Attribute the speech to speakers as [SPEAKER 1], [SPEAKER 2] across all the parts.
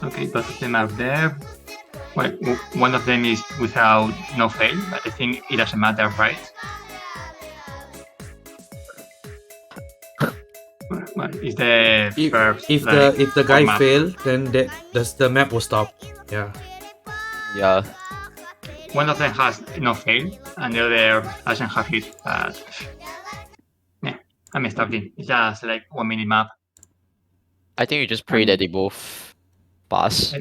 [SPEAKER 1] Okay, both of them are there. Well, one of them is without no fail, but I think it doesn't matter, right? Well, is the first
[SPEAKER 2] If
[SPEAKER 1] like
[SPEAKER 2] the guy
[SPEAKER 1] map?
[SPEAKER 2] fail, then the map will stop. Yeah.
[SPEAKER 3] Yeah.
[SPEAKER 1] One of them has no fail, and the other doesn't have it. But yeah, I'm starting. It's just like 1 minute map.
[SPEAKER 3] I think you just pray that they both pass.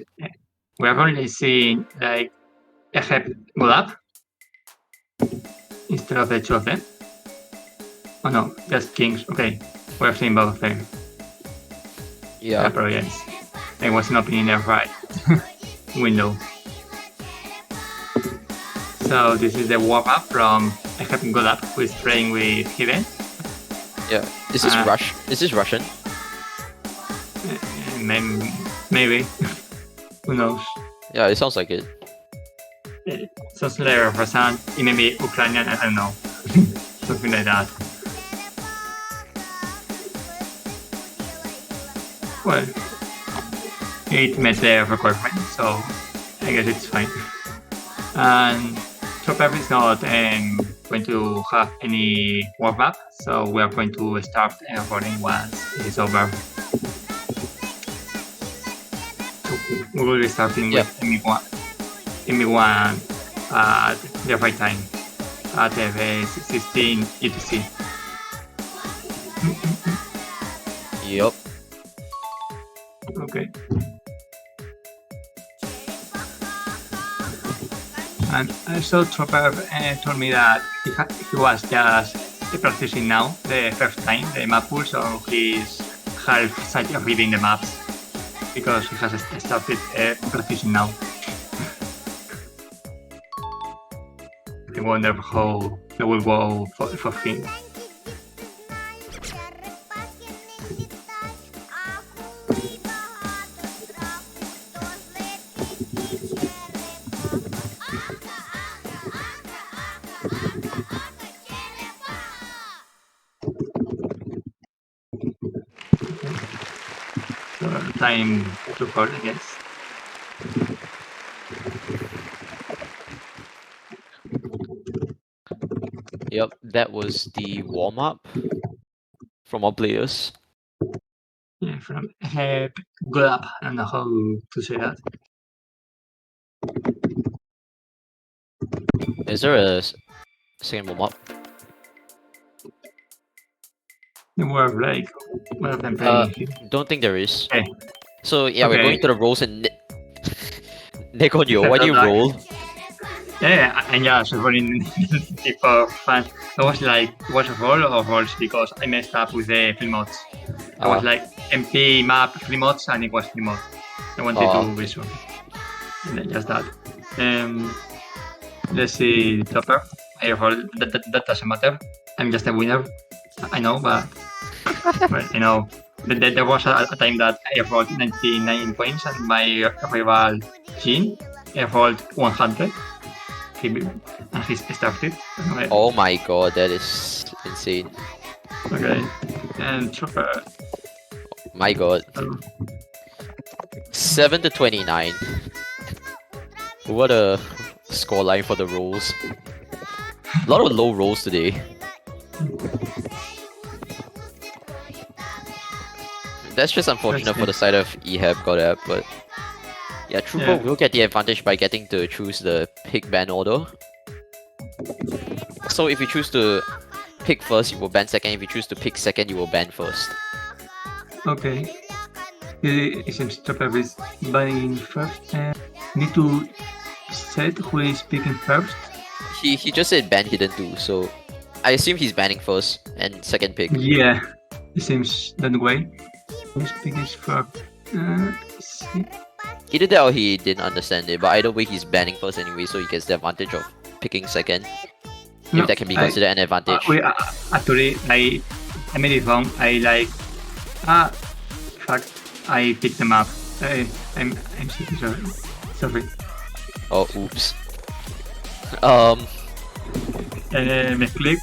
[SPEAKER 1] We are only seeing like EHEPGODAP instead of the two of them. Oh no, just kings. Okay, we are seeing both of them.
[SPEAKER 3] Yeah.
[SPEAKER 1] Probably yes. I wasn't opening the right window. So this is the warm up from EHEPGODAP, who is playing with Hidden.
[SPEAKER 3] Yeah. Is this Is this Russian?
[SPEAKER 1] Maybe. Who knows?
[SPEAKER 3] Yeah, it sounds like it.
[SPEAKER 1] Sounds like Russian, it may be Ukrainian, I don't know. Something like that. Well, it met the requirement, so I guess it's fine. And trooperr is not going to have any warm up, so we are going to start running once it is over. So we will be starting with MB1 at the right time, at 16 ETC.
[SPEAKER 3] Yep.
[SPEAKER 1] Okay. And also trooperr told me that he was just practicing now the first time the map pool, so he's half sight of reading the maps because he has started practicing now. I wonder how they will go for him. Time to call, I guess.
[SPEAKER 3] Yep, that was the warm-up from our players.
[SPEAKER 1] Yeah, from EHEPGODAP. I don't know how to say that.
[SPEAKER 3] Is there a second warm-up?
[SPEAKER 1] They were like one of them playing here.
[SPEAKER 3] Don't think there is.
[SPEAKER 1] Okay.
[SPEAKER 3] So yeah, we're
[SPEAKER 1] Okay.
[SPEAKER 3] going to the rolls and Negonyo, why do you roll?
[SPEAKER 1] Yeah, and yeah, so running for fun. I was like, was a roll or rolls because I messed up with the free mods. I was like MP map free mods and it was free mod. I wanted to be sure. Just that. Let's see trooperr. I roll. That doesn't matter. I'm just a winner. I know, but well, you know. There was a time that I rolled 99 points and my rival Jean rolled 100. And he started.
[SPEAKER 3] Oh my god, that is insane.
[SPEAKER 1] Okay. And trooperr.
[SPEAKER 3] My god. 7 to 29. What a scoreline for the rolls. A lot of low rolls today. That's just unfortunate for the side of EHEPGODAP, but yeah, trooperr will get the advantage by getting to choose the pick ban order. So if you choose to pick first, you will ban second. If you choose to pick second, you will ban first.
[SPEAKER 1] Okay. It seems trooperr is banning first. Need to set who is picking first.
[SPEAKER 3] He just said ban hidden too, so I assume he's banning first and second pick.
[SPEAKER 1] Yeah, it seems that way. Who's picking first? See.
[SPEAKER 3] Either that or he didn't understand it, but either way he's banning first anyway, so he gets the advantage of picking second. If that can be considered an advantage.
[SPEAKER 1] Actually, I made it wrong. I like fuck. I picked them up. I'm sorry.
[SPEAKER 3] Oh, oops.
[SPEAKER 1] Misclick.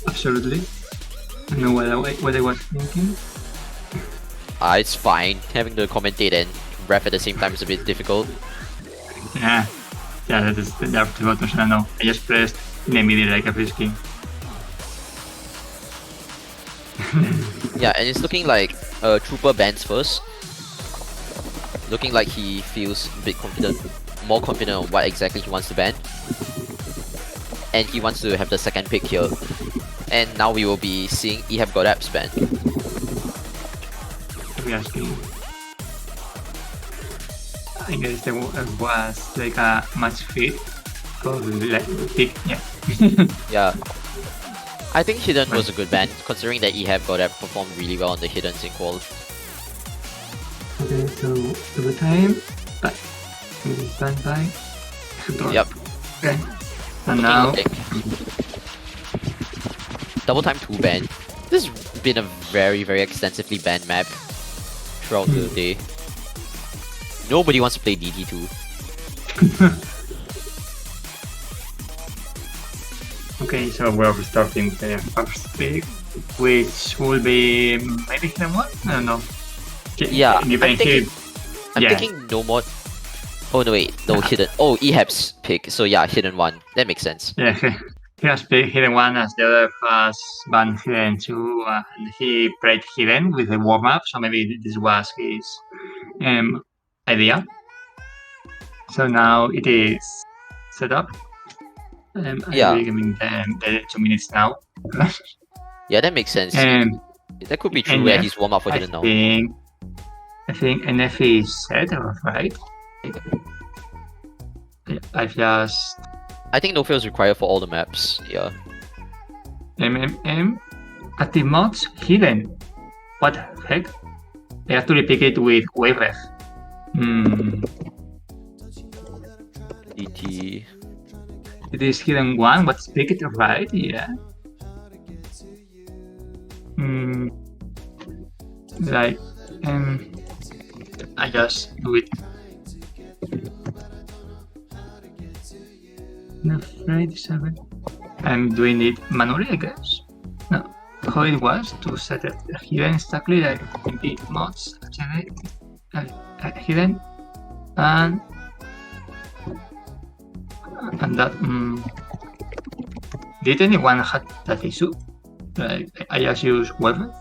[SPEAKER 1] Absolutely. I don't know what I was thinking.
[SPEAKER 3] It's fine having to commentate and ref at the same time is a bit difficult.
[SPEAKER 1] Yeah, that is the button. I know. I just pressed in the middle like a frisky.
[SPEAKER 3] Yeah, and it's looking like Trooper bans first. Looking like he feels a bit more confident on what exactly he wants to ban. And he wants to have the second pick here. And now we will be seeing EHEPGODAP's ban.
[SPEAKER 1] I guess there was like a match fit for like pick, yeah.
[SPEAKER 3] Yeah. I think Hidden was a good ban, considering that EHEPGODAP performed really well on the Hidden in qual.
[SPEAKER 1] Okay, so every time, but stand by.
[SPEAKER 3] Yep.
[SPEAKER 1] Okay. And now,
[SPEAKER 3] Double time 2 ban. This has been a very, very extensively banned map throughout the day. Nobody wants to play DT2.
[SPEAKER 1] okay, so we're starting the first pick, which will be maybe Hidden one? I don't know.
[SPEAKER 3] Yeah, I'm thinking no more. Oh no wait, no Hidden. Oh, EHEP's pick. So yeah, Hidden one. That makes sense.
[SPEAKER 1] Yeah, he has picked Hidden one as the other has banned Hidden 2, and he played Hidden with the warm-up, so maybe this was his idea. So now it is set up.
[SPEAKER 3] Yeah.
[SPEAKER 1] I'm giving them the 2 minutes now.
[SPEAKER 3] Yeah, that makes sense. That could be true where he's warm up for Hidden now.
[SPEAKER 1] I think NF is set, right? I
[SPEAKER 3] think no fail is required for all the maps. Yeah.
[SPEAKER 1] Active mods Hidden. What the heck? I have to repick it with waveref.
[SPEAKER 3] DT.
[SPEAKER 1] It is Hidden 1, but pick it right, yeah. Like, I just do it. I'm doing it manually, I guess. No, how it was to set it Hidden exactly like the mods, Hidden, and that. Did anyone have that issue? Like, I just use web.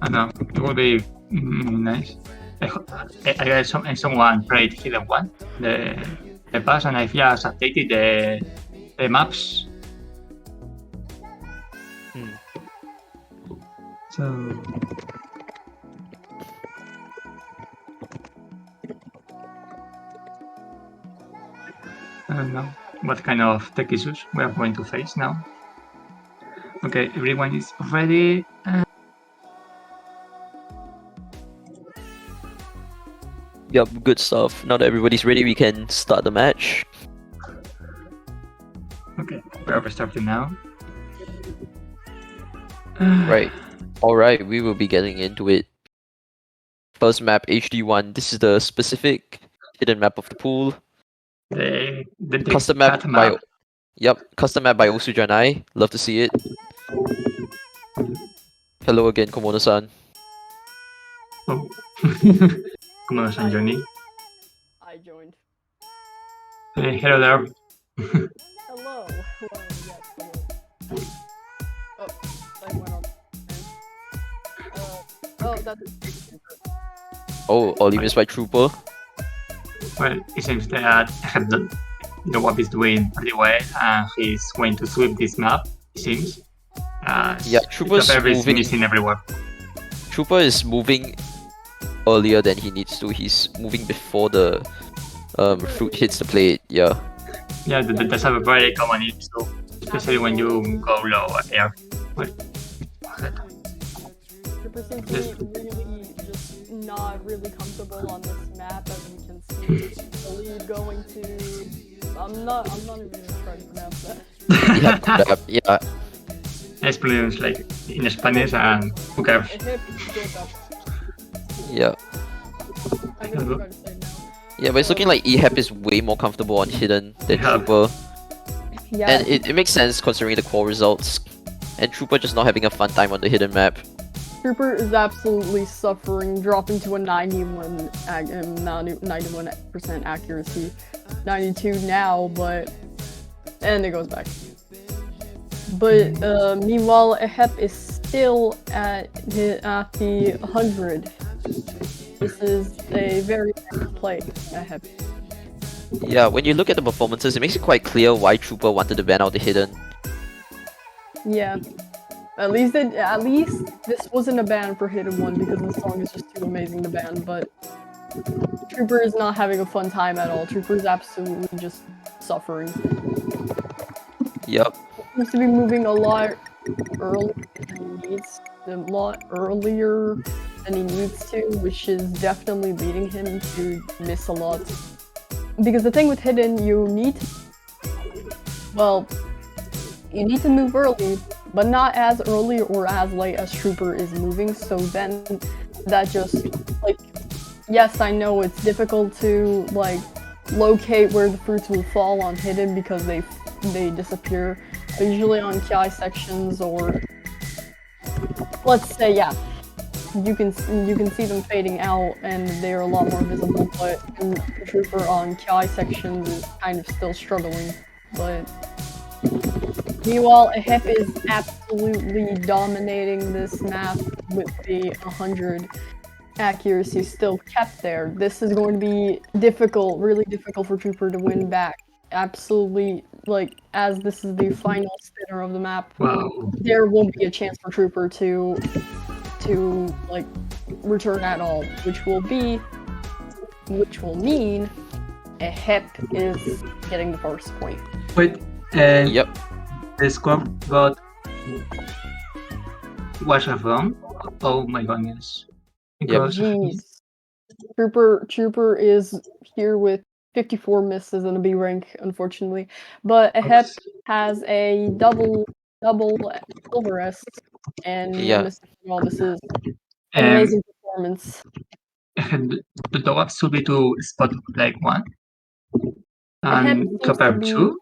[SPEAKER 1] I know, it would be nice. I guess someone played Hidden 1, the pass, and I've just updated the maps. So I don't know what kind of tech issues we are going to face now. Okay, everyone is ready.
[SPEAKER 3] Yup, good stuff. Now that everybody's ready, we can start the match.
[SPEAKER 1] Okay, we're starting now.
[SPEAKER 3] Right. Alright, we will be getting into it. First map, HD1. This is the specific hidden map of the pool.
[SPEAKER 1] The
[SPEAKER 3] custom map by custom map by Osujanai. Love to see it. Hello again, Komodo-san.
[SPEAKER 1] Oh. Komodo-san joining.
[SPEAKER 4] I joined.
[SPEAKER 1] Hello there.
[SPEAKER 4] Hello. Well, yes, hello. Oh, I went on. Oh, that's.
[SPEAKER 3] Oh, only missed by Trooper.
[SPEAKER 1] Well, it seems that the WAP is doing pretty well, and he's going to sweep this map, it seems.
[SPEAKER 3] Yeah, Trooper's moving.
[SPEAKER 1] Missing everywhere.
[SPEAKER 3] Trooper is moving earlier than he needs to. He's moving before the fruit hits the plate. Yeah.
[SPEAKER 1] Yeah, that's a very common issue, especially when you go low air.
[SPEAKER 4] Trooper seems to be really just not really comfortable on this map, as you can see. The lead going to. I'm not even gonna try to pronounce that.
[SPEAKER 3] Yeah.
[SPEAKER 1] It's pronounced like in Spanish, and who cares?
[SPEAKER 3] Yeah.
[SPEAKER 4] I really try to say now.
[SPEAKER 3] Yeah, but it's looking like EHEP is way more comfortable on hidden than Trooper.
[SPEAKER 4] Yeah,
[SPEAKER 3] And it makes sense considering the core results. And Trooper just not having a fun time on the hidden map.
[SPEAKER 4] Trooper is absolutely suffering, dropping to a 91% accuracy. 92 now, and it goes back. But meanwhile, EHEP is still at the 100. This is a very nice play, EHEP.
[SPEAKER 3] Yeah, when you look at the performances, it makes it quite clear why Trooper wanted to ban out the hidden.
[SPEAKER 4] Yeah. At least this wasn't a ban for Hidden One because the song is just too amazing to ban, but Trooper is not having a fun time at all. Trooper is absolutely just suffering.
[SPEAKER 3] Yep.
[SPEAKER 4] Seems to be moving a lot earlier than he needs, a lot earlier than he needs to, which is definitely leading him to miss a lot. Because the thing with Hidden, you need to move early, but not as early or as late as Trooper is moving, so then that just, like, yes, I know it's difficult to, like, locate where the fruits will fall on Hidden because they disappear, usually on KI sections, or, let's say, yeah, you can see them fading out and they're a lot more visible, but Trooper on KI sections is kind of still struggling, but meanwhile, EHEP is absolutely dominating this map with the 100 accuracy still kept there. This is going to be difficult, really difficult for Trooper to win back. Absolutely, like, as this is the final spinner of the map,
[SPEAKER 1] Wow.
[SPEAKER 4] there won't be a chance for Trooper to like, return at all, which will mean EHEP is getting the first point.
[SPEAKER 1] Wait, and
[SPEAKER 3] Yep.
[SPEAKER 1] the score got was wrong? Oh my goodness. Because
[SPEAKER 4] Jeez. Trooper is here with 54 misses and a B rank, unfortunately. But EHEP has a double silver S and no
[SPEAKER 3] Yeah.
[SPEAKER 4] misses at all. This is an amazing performance.
[SPEAKER 1] and the top should be to spot like 1
[SPEAKER 4] EHEP
[SPEAKER 1] and
[SPEAKER 4] seems to
[SPEAKER 1] compare
[SPEAKER 4] be
[SPEAKER 1] 2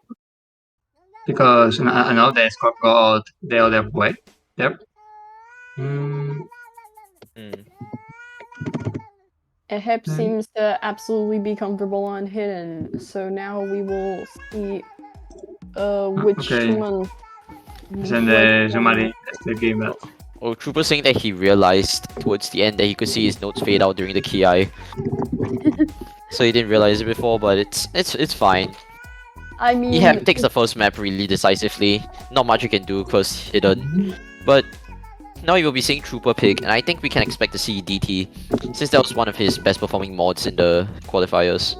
[SPEAKER 1] because I know the score got the other way there.
[SPEAKER 4] EHEP seems to absolutely be comfortable on Hidden. So now we will see which
[SPEAKER 1] Okay.
[SPEAKER 4] one.
[SPEAKER 1] Then the summary is the game that
[SPEAKER 3] Oh, Trooper saying that he realized towards the end that he could see his notes fade out during the KI. So he didn't realize it before, but it's fine.
[SPEAKER 4] I mean,
[SPEAKER 3] EHEP takes the first map really decisively. Not much you can do because hidden. But now you will be seeing Trooper pick, and I think we can expect to see DT, since that was one of his best performing mods in the qualifiers.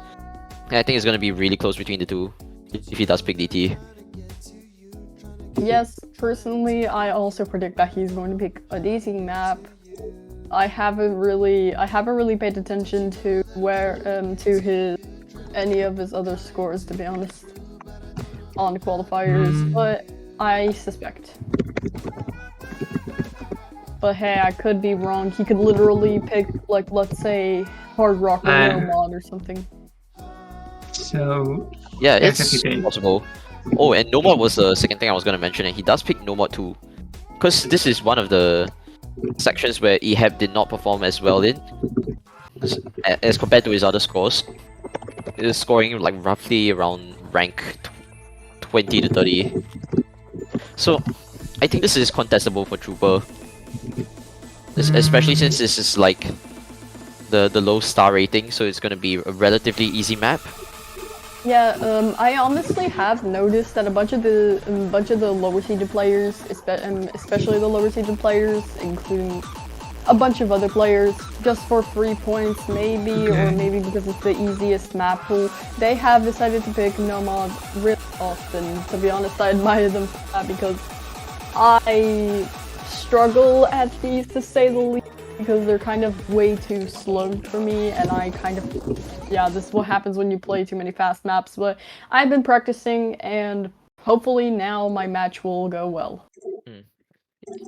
[SPEAKER 3] And I think it's gonna be really close between the two if he does pick DT.
[SPEAKER 4] yes, personally, I also predict that he's going to pick a DC map. I haven't really paid attention to any of his other scores, to be honest, on the qualifiers, but I suspect. But hey, I could be wrong. He could literally pick, like, let's say, Hard Rock or No Mod or something.
[SPEAKER 1] so
[SPEAKER 3] Yeah, it's
[SPEAKER 1] Exactly.
[SPEAKER 3] possible. Oh, and Nomad was the second thing I was gonna mention, and he does pick Nomad too. Because this is one of the sections where EHEP did not perform as well in, as compared to his other scores. He is scoring like roughly around rank 20 to 30. So, I think this is contestable for Trooper. Especially since this is like the low star rating, so it's gonna be a relatively easy map.
[SPEAKER 4] Yeah, I honestly have noticed that a bunch of the lower seeded players, especially the lower seeded players, including a bunch of other players, just for 3 points maybe, or maybe because it's the easiest map pool, they have decided to pick No Mod really often. To be honest, I admire them for that because I struggle at these, to say the least, because they're kind of way too slow for me, and I kind of, yeah, this is what happens when you play too many fast maps, but I've been practicing, and hopefully now my match will go well.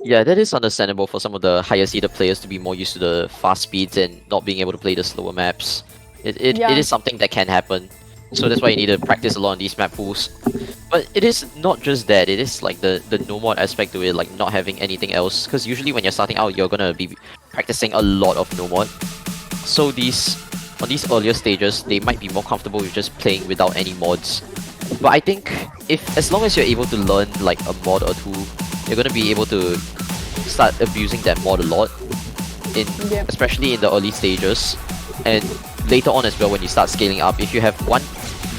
[SPEAKER 3] Yeah, that is understandable for some of the higher seeded players to be more used to the fast speeds and not being able to play the slower maps. It
[SPEAKER 4] Yeah.
[SPEAKER 3] is something that can happen. So that's why you need to practice a lot on these map pools. But it is not just that, it is like the no mod aspect to it, like not having anything else. Because usually when you're starting out, you're gonna be practicing a lot of no mod. So on these earlier stages, they might be more comfortable with just playing without any mods. But I think as long as you're able to learn like a mod or two, you're gonna be able to start abusing that mod a lot, especially in the early stages, and later on as well when you start scaling up. If you have one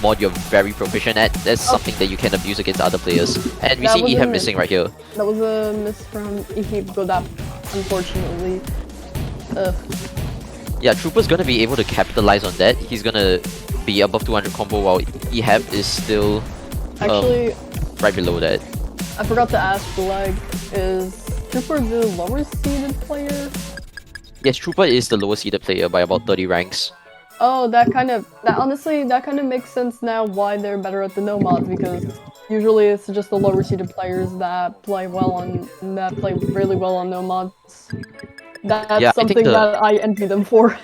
[SPEAKER 3] mod you're very proficient at, that's something that you can abuse against other players. And we see EHEP missing right here.
[SPEAKER 4] That was a miss from EHEPGODAP, unfortunately.
[SPEAKER 3] Yeah, Trooper's gonna be able to capitalize on that. He's gonna be above 200 combo while EHEP is still
[SPEAKER 4] actually
[SPEAKER 3] right below that.
[SPEAKER 4] I forgot to ask, like, is Trooper the lower seeded player?
[SPEAKER 3] Yes, Trooper is the lower seeded player by about 30 ranks.
[SPEAKER 4] Oh, honestly, that kind of makes sense now why they're better at the no mods, because usually it's just the lower seeded players that play really well on no mods. That's something that I envy them for.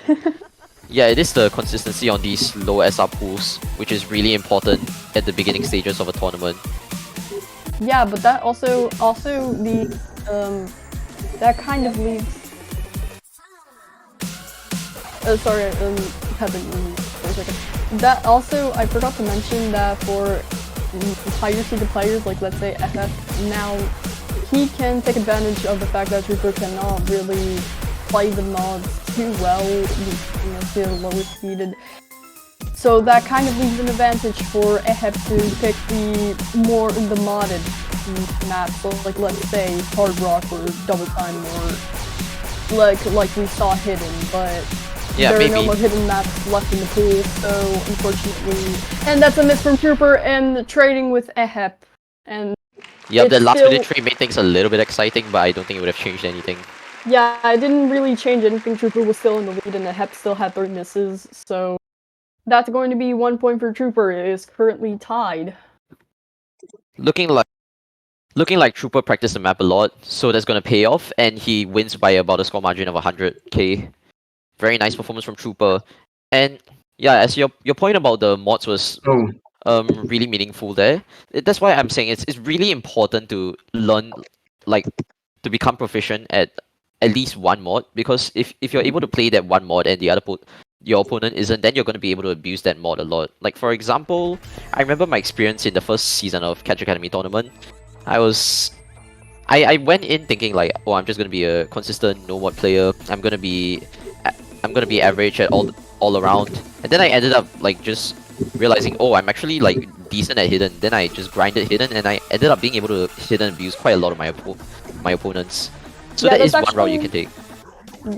[SPEAKER 3] Yeah, it is the consistency on these low SR pools, which is really important at the beginning stages of a tournament.
[SPEAKER 4] Yeah, but that also that kind of leaves. Sorry, Kevin, for a second. That also, I forgot to mention that for higher seeded players, like let's say FF, now he can take advantage of the fact that Trooper cannot really play the mods too well, they're lower seeded. So that kind of leaves an advantage for EHEP to pick the modded maps, so like let's say Hard Rock or Double Time or like we saw Hidden, but
[SPEAKER 3] yeah,
[SPEAKER 4] there are no more hidden maps left in the pool, so unfortunately, and that's a miss from Trooper and trading with EHEP. And
[SPEAKER 3] yeah, the last minute trade made things a little bit exciting, but I don't think it would have changed anything.
[SPEAKER 4] Yeah, it didn't really change anything. Trooper was still in the lead and EHEP still had 3 misses, so that's going to be 1 point for Trooper. It is currently tied.
[SPEAKER 3] Looking like Trooper practiced the map a lot, so that's going to pay off, and he wins by about a score margin of 100k. Very nice performance from Trooper. And yeah, as your point about the mods was really meaningful there. That's why I'm saying it's really important to learn, like, to become proficient at least one mod, because if you're able to play that one mod and your opponent isn't, then you're going to be able to abuse that mod a lot. Like, for example, I remember my experience in the first season of Catch Academy tournament. I went in thinking like, oh, I'm just going to be a consistent no mod player. I'm going to be average at all around, and then I ended up like just realizing, oh, I'm actually like decent at hidden. Then I just grinded hidden, and I ended up being able to hit and abuse quite a lot of my opponents. So yeah, that is one route you can take.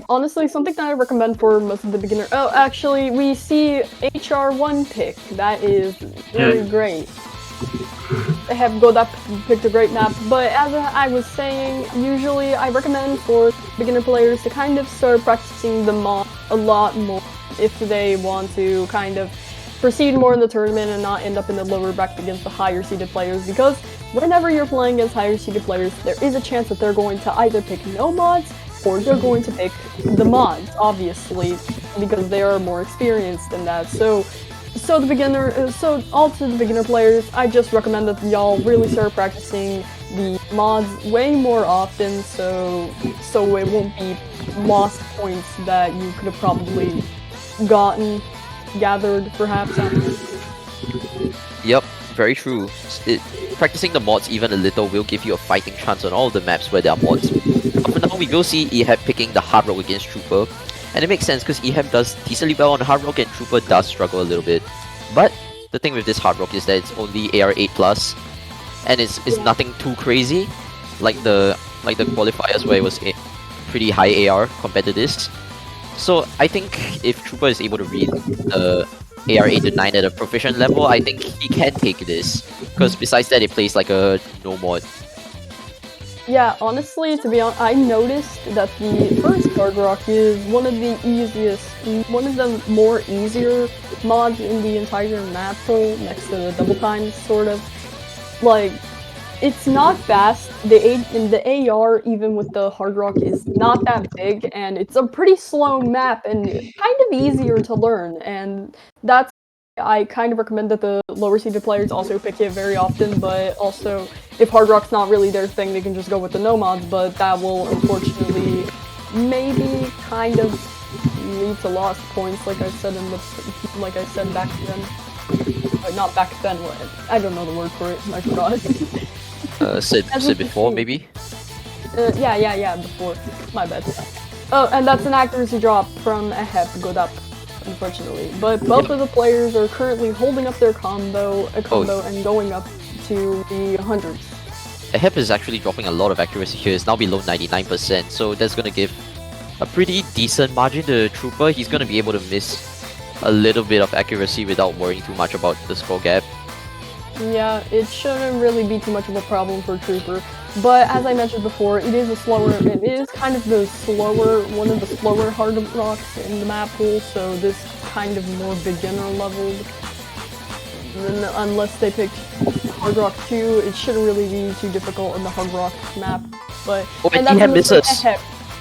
[SPEAKER 4] Honestly, something that I recommend for most of the beginner. Oh, actually, we see HR1 pick. That is very great. EHEPGODAP picked a great map, but as I was saying, usually I recommend for beginner players to kind of start practicing the mod a lot more if they want to kind of proceed more in the tournament and not end up in the lower bracket against the higher seeded players, because whenever you're playing against higher seeded players, there is a chance that they're going to either pick no mods or they're going to pick the mods, obviously, because they are more experienced in that. So to the beginner players, I just recommend that y'all really start practicing the mods way more often, so it won't be lost points that you could have probably gathered perhaps.
[SPEAKER 3] Yep, very true. Practicing the mods even a little will give you a fighting chance on all the maps where there are mods. For now, we will see EHEP picking the Hard Rock against Trooper. And it makes sense because EHEP does decently well on Hard Rock and Trooper does struggle a little bit. But the thing with this Hard Rock is that it's only AR 8+, and it's nothing too crazy, like the qualifiers where it was a pretty high AR compared to this. So I think if Trooper is able to read the AR 8 to 9 at a proficient level, I think he can take this, because besides that it plays like a no mod.
[SPEAKER 4] Yeah, honestly, to be honest, I noticed that the first Hard Rock is one of the easier mods in the entire map pool, next to the Double Time, sort of. Like, it's not fast. The AR, even with the Hard Rock, is not that big, and it's a pretty slow map and kind of easier to learn, and that's I kind of recommend that the lower seeded players also pick it very often, but also if Hard Rock's not really their thing, they can just go with the no mods, but that will unfortunately maybe kind of lead to lost points, like I said back then. Not back then, I don't know the word for it, I forgot.
[SPEAKER 3] Said before, maybe?
[SPEAKER 4] Yeah, before. My bad. Oh, and that's an accuracy drop from EHEPGODAP, unfortunately. But both of the players are currently holding up their combo and going up to the hundreds.
[SPEAKER 3] EHEP is actually dropping a lot of accuracy here. It's now below 99%, so that's gonna give a pretty decent margin to trooperr. He's gonna be able to miss a little bit of accuracy without worrying too much about the score gap.
[SPEAKER 4] Yeah, it shouldn't really be too much of a problem for trooperr. But as I mentioned before, it is kind of one of the slower hard rocks in the map pool, so this kind of more beginner leveled. Unless they picked Hard Rock 2, it shouldn't really be too difficult in the Hard Rock map. But
[SPEAKER 3] and that's misses.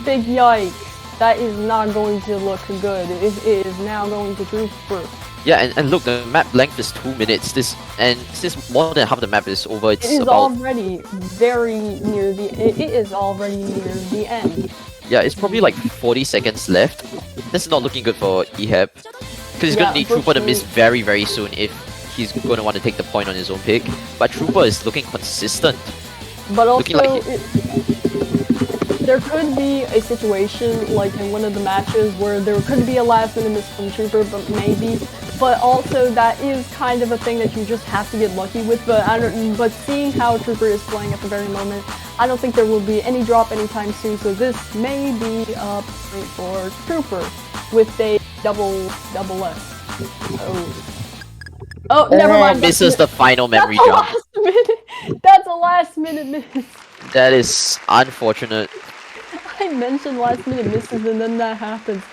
[SPEAKER 4] Big yikes. That is not going to look good. It is now going to trooperr.
[SPEAKER 3] Yeah, and look, the map length is 2 minutes. Since more than half the map is over,
[SPEAKER 4] it is already very near the. It is already near the end.
[SPEAKER 3] Yeah, it's probably like 40 seconds left. That's not looking good for EHEP, because he's gonna need trooperr to miss very soon if he's gonna want to take the point on his own pick. But trooperr is looking consistent.
[SPEAKER 4] But also, there could be a situation like in one of the matches where there could be a last minute miss from trooperr, but also that is kind of a thing that you just have to get lucky with. But seeing how trooperr is playing at the very moment, I don't think there will be any drop anytime soon. So this may be a point for trooperr with a double S. Oh, never mind.
[SPEAKER 3] Misses the final memory jump.
[SPEAKER 4] That's a last minute miss.
[SPEAKER 3] That is unfortunate.
[SPEAKER 4] I mentioned last minute misses and then that happens.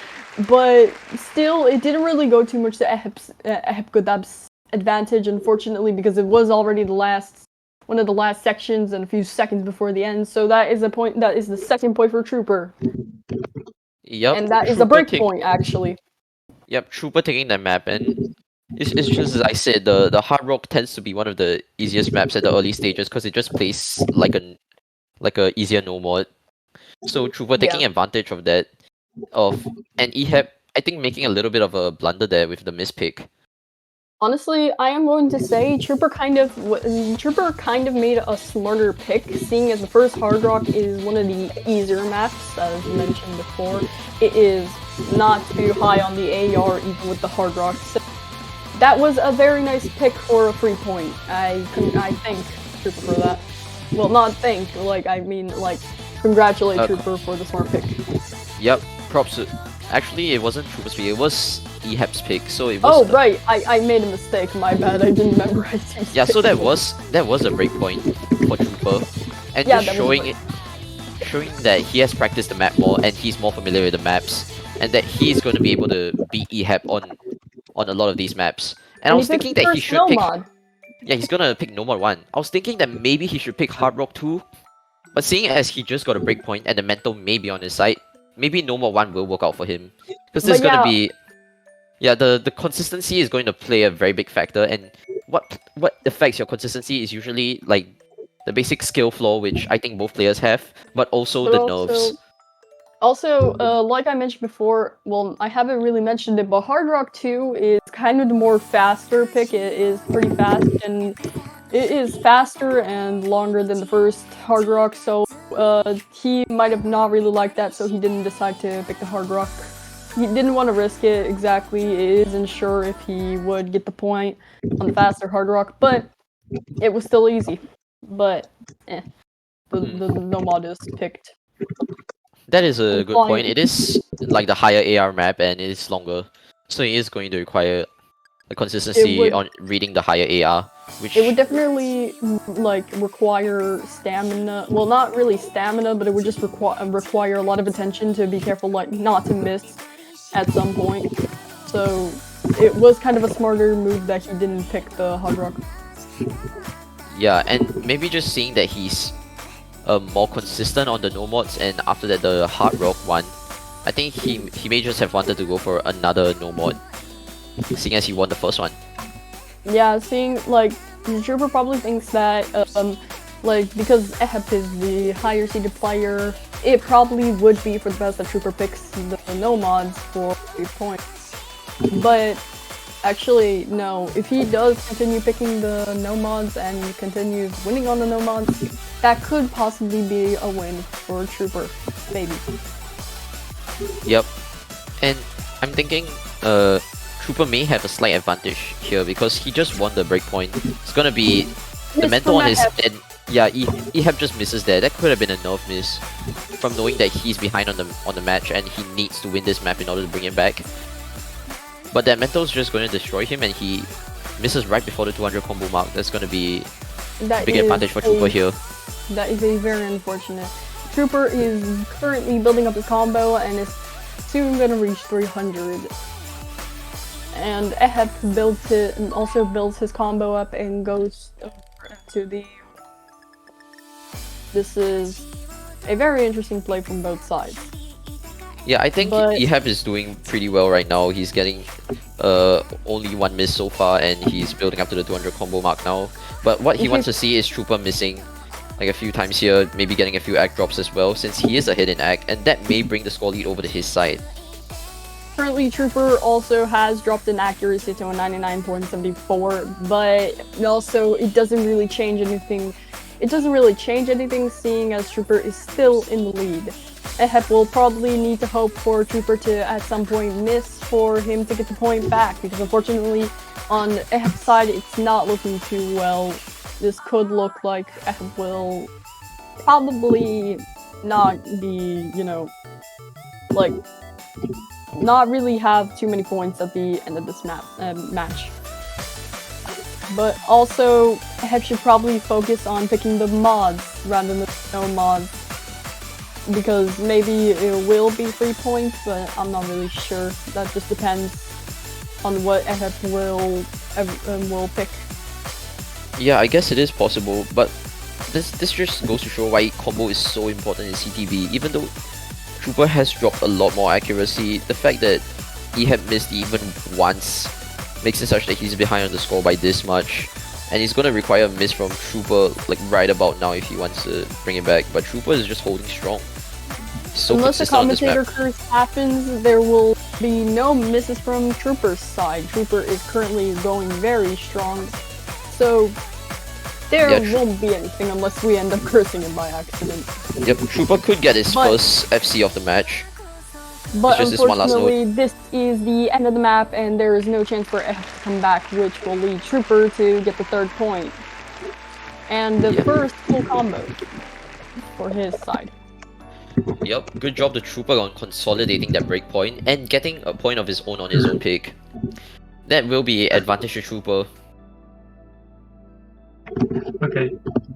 [SPEAKER 4] But still, it didn't really go too much to EHEPGODAP's advantage, unfortunately, because it was already one of the last sections and a few seconds before the end. So that is the second point for trooperr.
[SPEAKER 3] Yep.
[SPEAKER 4] And that is a break point, actually.
[SPEAKER 3] Yep, trooperr taking the map, and it's just as I said, the Hard Rock tends to be one of the easiest maps at the early stages because it just plays like a easier no mod. So trooperr taking advantage of that, and EHEP, I think, making a little bit of a blunder there with the mispick.
[SPEAKER 4] Honestly, I am going to say trooperr kind of made a smarter pick, seeing as the first Hard Rock is one of the easier maps, as mentioned before. It is not too high on the AR even with the Hard Rock. So that was a very nice pick for a free point. I thank trooperr for that. Well, not thank, congratulate trooperr for the smart pick.
[SPEAKER 3] Yep, props to... Actually, it wasn't trooperr's pick, it was EHEP's pick, so it was...
[SPEAKER 4] Oh, right, I made a mistake, my bad, I didn't memorize these
[SPEAKER 3] Yeah, so that was a breakpoint for trooperr. And
[SPEAKER 4] yeah,
[SPEAKER 3] just showing that he has practiced the map more and he's more familiar with the maps, and that he's going to be able to beat EHEP on a lot of these maps. And I was thinking that he should pick... Yeah, he's gonna pick no mod 1. I was thinking that maybe he should pick Hard Rock 2, but seeing as he just got a breakpoint and the mental may be on his side, maybe no mod 1 will work out for him. Because there's gonna be... Yeah, the consistency is going to play a very big factor, and what affects your consistency is usually like the basic skill floor, which I think both players have, but also the nerves.
[SPEAKER 4] Also, like I mentioned before, well, I haven't really mentioned it, but Hard Rock 2 is kind of the more faster pick. It is pretty fast, and it is faster and longer than the first Hard Rock, so he might have not really liked that, so he didn't decide to pick the Hard Rock. He didn't want to risk it exactly. It isn't sure if he would get the point on the faster Hard Rock, but it was still easy. But, the no mod is picked.
[SPEAKER 3] That is a good point. It is like the higher AR map and it is longer, so it is going to require a consistency on reading the higher AR. Which
[SPEAKER 4] it would definitely require stamina. Well, not really stamina, but it would just require a lot of attention to be careful, not to miss at some point. So it was kind of a smarter move that he didn't pick the Hard Rock.
[SPEAKER 3] Yeah, and maybe just seeing that he's more consistent on the no mods, and after that the Hard Rock one, I think he may just have wanted to go for another no mod, seeing as he won the first one.
[SPEAKER 4] Yeah, seeing like the trooper probably thinks that like because EHEP is the higher seeded player, it probably would be for the best that trooper picks the no mods for 3 points. But actually, no. If he does continue picking the no mods and continues winning on the no mods, that could possibly be a win for trooper, maybe.
[SPEAKER 3] Yep. And I'm thinking Trooper may have a slight advantage here because he just won the breakpoint. It's gonna be the mental on his head. Yeah, EHEP just misses there. That could have been a nerf miss from knowing that he's behind on the match and he needs to win this map in order to bring it back. But that mental's just going to destroy him and he misses right before the 200 combo mark. That's going to be a big advantage for Trooper here.
[SPEAKER 4] That is a very unfortunate. Trooper is currently building up his combo and is soon going to reach 300. And EHEP also builds his combo up and goes to the... This is a very interesting play from both sides.
[SPEAKER 3] Yeah, I think EHEP is doing pretty well right now. He's getting only 1 miss so far and he's building up to the 200 combo mark now. But what he wants to see is Trooper missing like a few times here, maybe getting a few act drops as well, since he is ahead in act, and that may bring the score lead over to his side.
[SPEAKER 4] Currently, Trooper also has dropped in accuracy to a 99.74, but also it doesn't really change anything. It doesn't really change anything, seeing as Trooper is still in the lead. EHEP will probably need to hope for Trooper to at some point miss for him to get the point back, because unfortunately on EHEP's side it's not looking too well. This could look like EHEP will probably not be, you know, like, not really have too many points at the end of this match. But also, EHEP should probably focus on picking the mods rather than the no mods, because maybe it will be 3 points, but I'm not really sure. That just depends on what EHEP will pick.
[SPEAKER 3] Yeah, I guess it is possible, but this just goes to show why combo is so important in CTB. Even though Trooper has dropped a lot more accuracy, the fact that EHEP missed even once makes it such that he's behind on the score by this much, and he's gonna require a miss from Trooper like right about now if he wants to bring it back. But Trooper is just holding strong. So
[SPEAKER 4] unless the
[SPEAKER 3] consistent
[SPEAKER 4] commentator
[SPEAKER 3] on this map.
[SPEAKER 4] curse happens, there will be no misses from Trooper's side. Trooper is currently going very strong, so there won't be anything unless we end up cursing him by accident.
[SPEAKER 3] Yep, Trooper could get his first FC of the match.
[SPEAKER 4] But unfortunately, this is the end of the map, and there is no chance for EHEP to come back, which will lead Trooper to get the 3rd point. And the first full combo for his side.
[SPEAKER 3] Yep, good job the Trooper on consolidating that breakpoint and getting a point of his own on his own pick. That will be advantage to Trooper.
[SPEAKER 1] Okay,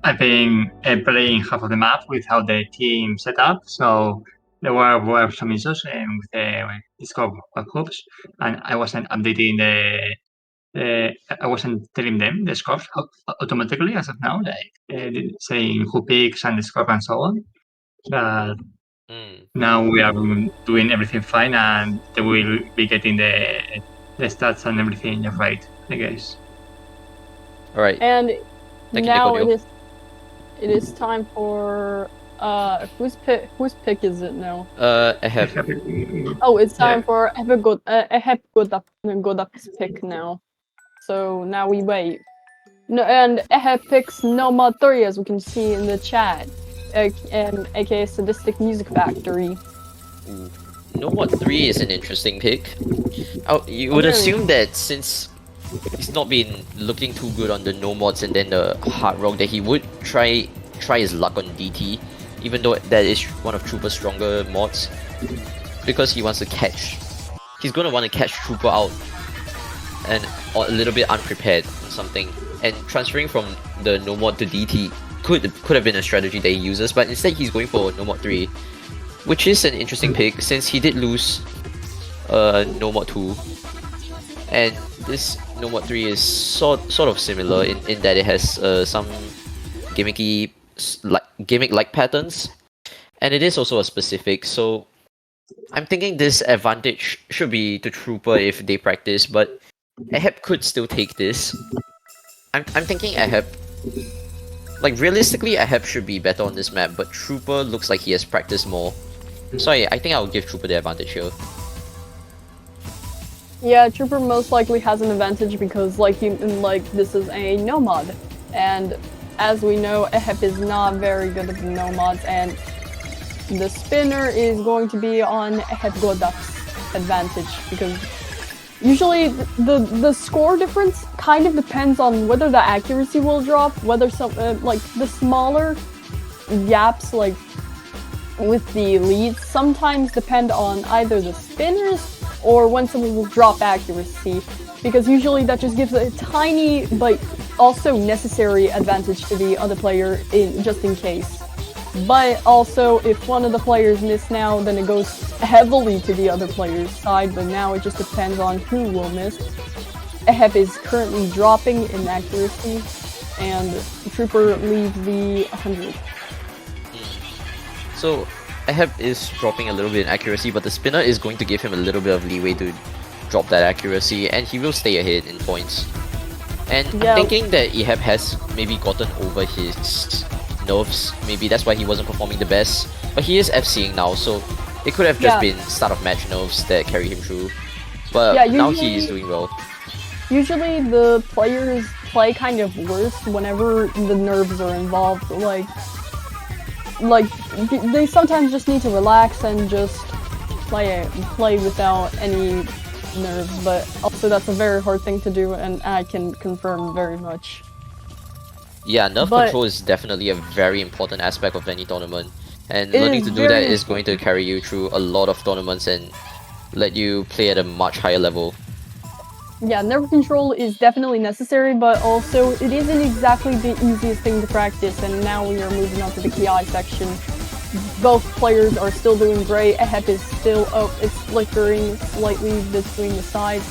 [SPEAKER 1] I've been playing half of the map without the team set up, so there were some issues with the scope of hoops, and I wasn't updating I wasn't telling them the scores automatically as of now, like saying who picks and the score and so on. But now we are doing everything fine, and they will be getting the stats and everything right, I guess.
[SPEAKER 3] All right.
[SPEAKER 4] And
[SPEAKER 3] Thank
[SPEAKER 4] now
[SPEAKER 3] you,
[SPEAKER 4] it is time for whose pick is it now?
[SPEAKER 3] EHEP.
[SPEAKER 4] Oh, it's time for EHEPGODAP's pick now. So now we wait. No, and EHEP picks No Mod 3, as we can see in the chat, aka Sadistic Music Factory.
[SPEAKER 3] No Mod 3 is an interesting pick. You would assume that since he's not been looking too good on the no mods and then the hard rock, that he would try his luck on DT, even though that is one of Trooper's stronger mods, because he wants to catch. He's gonna want to catch Trooper out and a little bit unprepared or something, and transferring from the no mod to DT could have been a strategy that he uses, but instead he's going for no mod 3, which is an interesting pick since he did lose no mod 2. And this No Mod 3 is sort of similar in that it has some gimmick-like patterns, and it is also a specific. So I'm thinking this advantage should be to Trooper if they practice, but EHEP could still take this. I'm thinking EHEP. Like realistically, EHEP should be better on this map, but Trooper looks like he has practiced more. So I think I'll give Trooper the advantage here.
[SPEAKER 4] Yeah, Trooper most likely has an advantage because this is a nomad, and as we know, EHEP is not very good at the nomads, and the spinner is going to be on EHEPGODAP's advantage because usually the score difference kind of depends on whether the accuracy will drop, whether some like the smaller gaps like with the leads sometimes depend on either the spinners or when someone will drop accuracy, because usually that just gives a tiny but also necessary advantage to the other player just in case. But also, if one of the players miss now, then it goes heavily to the other player's side, but now it just depends on who will miss. EHEP is currently dropping in accuracy, and Trooper leaves the 100.
[SPEAKER 3] So EHEP is dropping a little bit in accuracy, but the spinner is going to give him a little bit of leeway to drop that accuracy, and he will stay ahead in points. And
[SPEAKER 4] Yeah.
[SPEAKER 3] I'm thinking that EHEP has maybe gotten over his nerves. Maybe that's why he wasn't performing the best. But he is FCing now, so it could have just
[SPEAKER 4] Yeah.
[SPEAKER 3] been start of match nerves that carry him through. But
[SPEAKER 4] Yeah,
[SPEAKER 3] now
[SPEAKER 4] usually-
[SPEAKER 3] he is doing well.
[SPEAKER 4] Usually the players play kind of worse whenever the nerves are involved. They sometimes just need to relax and just play without any nerves, but also that's a very hard thing to do, and I can confirm very much.
[SPEAKER 3] Yeah, nerve
[SPEAKER 4] But-
[SPEAKER 3] control is definitely a very important aspect of any tournament. And
[SPEAKER 4] It
[SPEAKER 3] learning
[SPEAKER 4] is
[SPEAKER 3] to do that
[SPEAKER 4] very
[SPEAKER 3] is going to carry you through a lot of tournaments and let you play at a much higher level.
[SPEAKER 4] Yeah, nerve control is definitely necessary, but also it isn't exactly the easiest thing to practice, and now we are moving on to the KI section. Both players are still doing great. EHEP is still up, it's flickering slightly between the sides,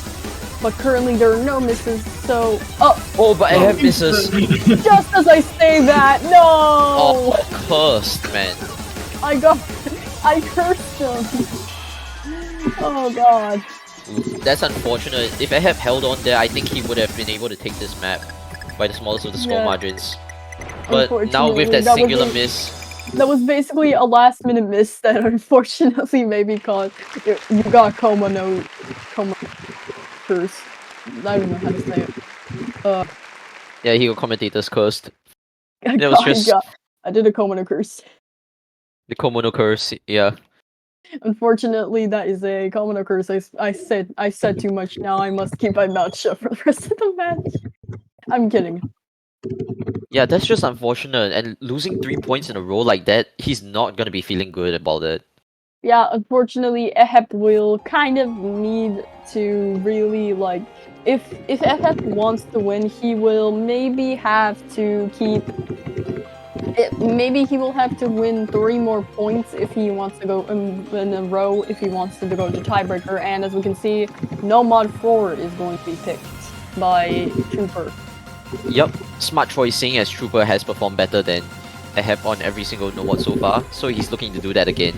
[SPEAKER 4] but currently there are no misses, so...
[SPEAKER 3] Oh, but EHEP misses.
[SPEAKER 4] Just as I say that, no!
[SPEAKER 3] Oh, cursed, man.
[SPEAKER 4] I cursed him! Oh god.
[SPEAKER 3] That's unfortunate. If EHEP held on there, I think he would have been able to take this map by the smallest of the score
[SPEAKER 4] Yeah.
[SPEAKER 3] margins. But now with
[SPEAKER 4] Unfortunately,
[SPEAKER 3] that
[SPEAKER 4] that was
[SPEAKER 3] singular
[SPEAKER 4] a-
[SPEAKER 3] miss,
[SPEAKER 4] That was basically a last minute miss that unfortunately maybe caused you got coma curse. I don't know how to say it.
[SPEAKER 3] yeah, he got commentators cursed.
[SPEAKER 4] I
[SPEAKER 3] That was just
[SPEAKER 4] I did a coma curse.
[SPEAKER 3] the Komono curse, yeah.
[SPEAKER 4] Unfortunately, that is a coma curse. I said too much. Now I must keep my mouth shut for the rest of the match. I'm kidding.
[SPEAKER 3] Yeah, that's just unfortunate. And losing 3 points in a row like that, he's not gonna be feeling good about it.
[SPEAKER 4] Yeah, unfortunately, EHEP will kind of need to really if EHEP wants to win, he will maybe have to keep. Maybe he will have to win 3 more points if he wants to go in a row. If he wants to go to tiebreaker, and as we can see, Nomad 4 is going to be picked by Trooper.
[SPEAKER 3] Yup, smart choice seeing as Trooper has performed better than EHEP on every single nomad so far, so he's looking to do that again.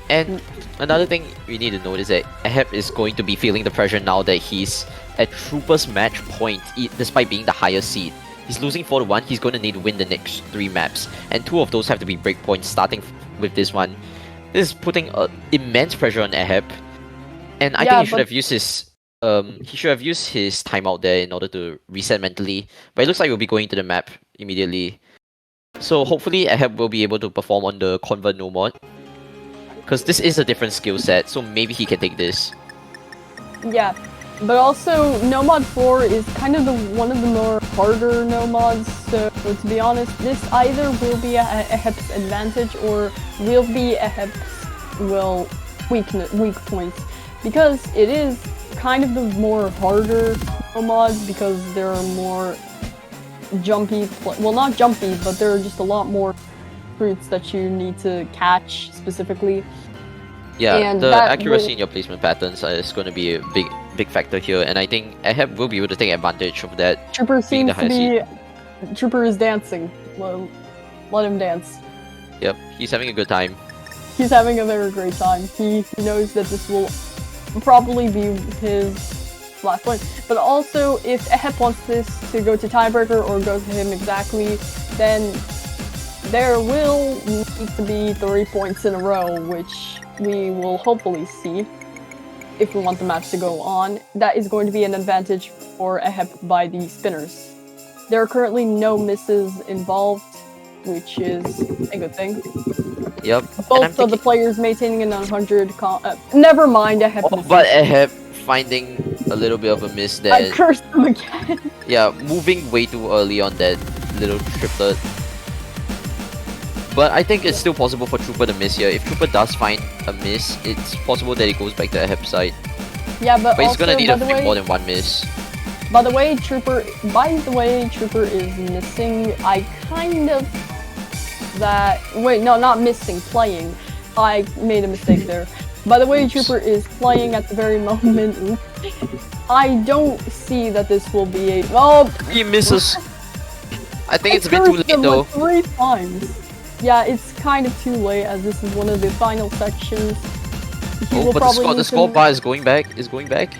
[SPEAKER 3] And another thing we need to note is that EHEP is going to be feeling the pressure now that he's at Trooper's match point, despite being the higher seed. He's losing 4-1, he's going to need to win the next 3 maps, and 2 of those have to be breakpoints starting with this one. This is putting immense pressure on EHEP, and I think he should have used his timeout there in order to reset mentally, but it looks like he'll be going to the map immediately. So hopefully EHEP will be able to perform on the Convert Nomad, because this is a different skill set, so maybe he can take this.
[SPEAKER 4] Yeah, but also Nomad 4 is kind of one of the more harder nomads, so to be honest, this either will be EHEP's advantage or will be EHEP's weak points, because it is kind of the more harder nomads because there are more jumpy, well not jumpy, but there are just a lot more fruits that you need to catch specifically.
[SPEAKER 3] Yeah,
[SPEAKER 4] And
[SPEAKER 3] the
[SPEAKER 4] that
[SPEAKER 3] accuracy
[SPEAKER 4] will-
[SPEAKER 3] in your placement patterns is going to be a big factor here, and I think EHEP will be able to take advantage of that.
[SPEAKER 4] Trooper
[SPEAKER 3] being the
[SPEAKER 4] seems to
[SPEAKER 3] higher
[SPEAKER 4] be... Trooper is dancing. Let him dance.
[SPEAKER 3] Yep, he's having a good time.
[SPEAKER 4] He's having a very great time. He knows that this will probably be his last point. But also, if EHEP wants this to go to tiebreaker or go to him exactly, then there will need to be 3 points in a row, which we will hopefully see if we want the match to go on. That is going to be an advantage for EHEP by the spinners. There are currently no misses involved, which is a good thing.
[SPEAKER 3] Yep.
[SPEAKER 4] Both of the players maintaining a 900. Never mind, EHEP.
[SPEAKER 3] Oh, but EHEP finding a little bit of a miss there.
[SPEAKER 4] I cursed them again.
[SPEAKER 3] Yeah, moving way too early on that little triplet. But I think it's still possible for Trooper to miss here. If Trooper does find a miss, it's possible that it goes back to EHEP side.
[SPEAKER 4] Yeah, but
[SPEAKER 3] he's
[SPEAKER 4] also,
[SPEAKER 3] gonna need more than one miss.
[SPEAKER 4] By the way, Trooper is missing. I kind of wait, no, not missing, playing. I made a mistake there. By the way, Trooper is playing at the very moment. I don't see that this will be a. Oh,
[SPEAKER 3] he misses. I think it's a bit too late though.
[SPEAKER 4] Like 3 times. Yeah, it's kind of too late as this is one of the final sections.
[SPEAKER 3] Oh, but the score bar is going back. It's going back.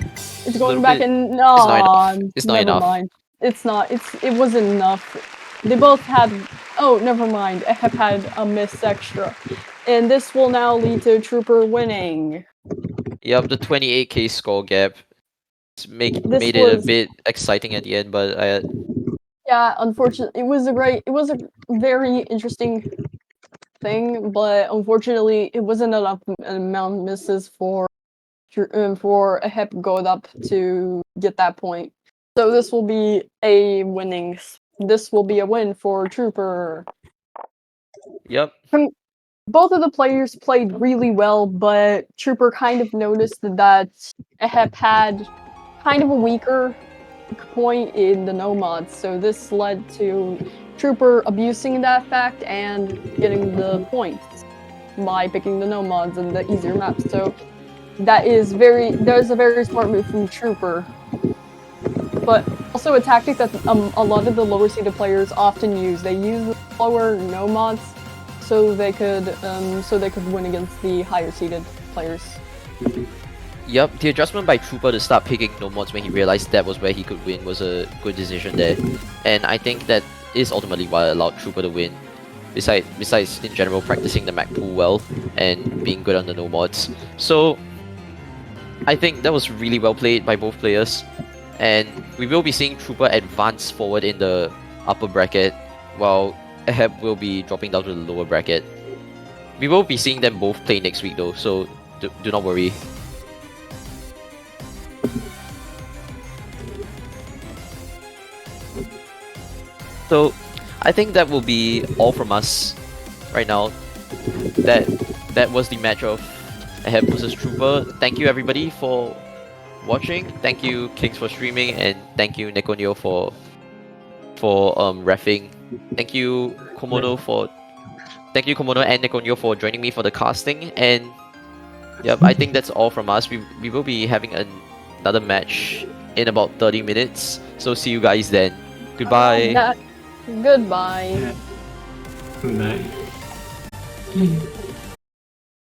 [SPEAKER 4] It's going back and no.
[SPEAKER 3] It's not enough.
[SPEAKER 4] Mind. It's not. It wasn't enough. They both had. Oh, never mind. EHEP had a miss extra, and this will now lead to Trooper winning.
[SPEAKER 3] Yep, the 28k score gap. Made it a bit exciting at the end, but
[SPEAKER 4] yeah, unfortunately, it was a very interesting thing, but unfortunately, it wasn't enough amount of misses for EHEPGODAP to get that point. So this will be a win for trooperr.
[SPEAKER 3] Yep.
[SPEAKER 4] Both of the players played really well, but trooperr kind of noticed that EHEP had kind of a weaker point in the nomads, so this led to trooperr abusing that fact and getting the points by picking the nomads and the easier maps. So there's a very smart move from trooperr, but also a tactic that a lot of the lower seeded players often use. They use the lower nomads so they could win against the higher seeded players.
[SPEAKER 3] Yep, the adjustment by trooperr to start picking nomads when he realized that was where he could win was a good decision there, and I think that is ultimately what allowed trooperr to win. Besides in general practicing the map pool well and being good on the nomads. So I think that was really well played by both players, and we will be seeing trooperr advance forward in the upper bracket while EHEP will be dropping down to the lower bracket. We will be seeing them both play next week though, so do not worry. So I think that will be all from us right now. That was the match of EHEP versus trooperr. Thank you everybody for watching. Thank you Kings for streaming, and thank you Nekonyo for reffing. Thank you Komodo and Nekonyo for joining me for the casting. And yep, I think that's all from us. We will be having another match in about 30 minutes. So see you guys then. Goodbye.
[SPEAKER 4] Goodbye.
[SPEAKER 1] Good night.